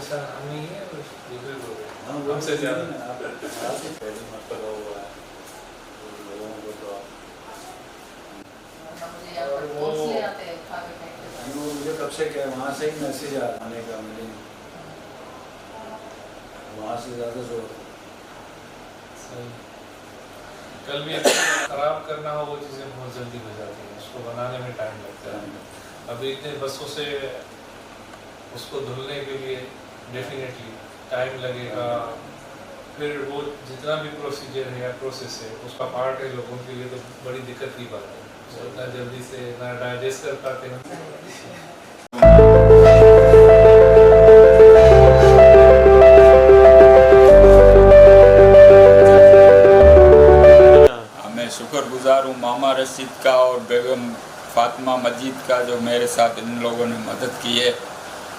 जैसा हम नहीं है, दूसरे लोग हैं। हाँ, वो हमसे ज़्यादा। आप ही पहली मरतबा हुआ है तो लोगों को तो आप मुझे यहाँ पर कॉल्स ले आते हैं खा के फेंकते हैं। वो मुझे कब से क्या वहाँ से ही मैसेज आने का मुझे वहाँ से ज़्यादा जोर सही। कल भी अगर खराब करना हो वो चीज़ें बहुत जल्दी हो जाती हैं, उसको बनाने में टाइम लगता है। अभी इतने बसों से उसको धुलने के लिए डेफिनेटली टाइम लगेगा, फिर वो जितना भी प्रोसीजर है या प्रोसेस है उसका पार्ट है, लोगों के लिए तो बड़ी दिक्कत की बात है, तो इतना जल्दी से ना डाइजेस्ट कर पाते हैं। मैं शुक्रगुजार हूँ मामा रशीद का और बेगम फातिमा मजीद का, जो मेरे साथ इन लोगों ने मदद की है।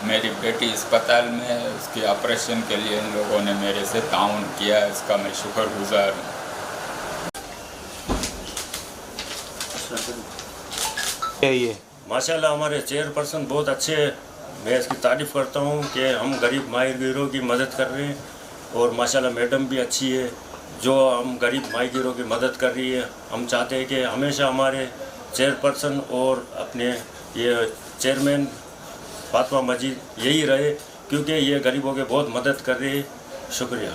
मेरी बेटी अस्पताल में है, उसके ऑपरेशन के लिए इन लोगों ने मेरे से ताउन किया है, इसका मैं शुक्रगुजार हूँ। ये माशाल्लाह हमारे चेयरपर्सन बहुत अच्छे हैं, मैं इसकी तारीफ़ करता हूँ कि हम गरीब माहिरगिरों की मदद कर रहे हैं। और माशाल्लाह मैडम भी अच्छी है जो हम गरीब माहिरगिरों की मदद कर रही है। हम चाहते हैं कि हमेशा हमारे चेयरपर्सन और अपने ये चेयरमैन फातिमा मजीद यही रहे, क्योंकि ये गरीबों के बहुत मदद कर रही है। शुक्रिया।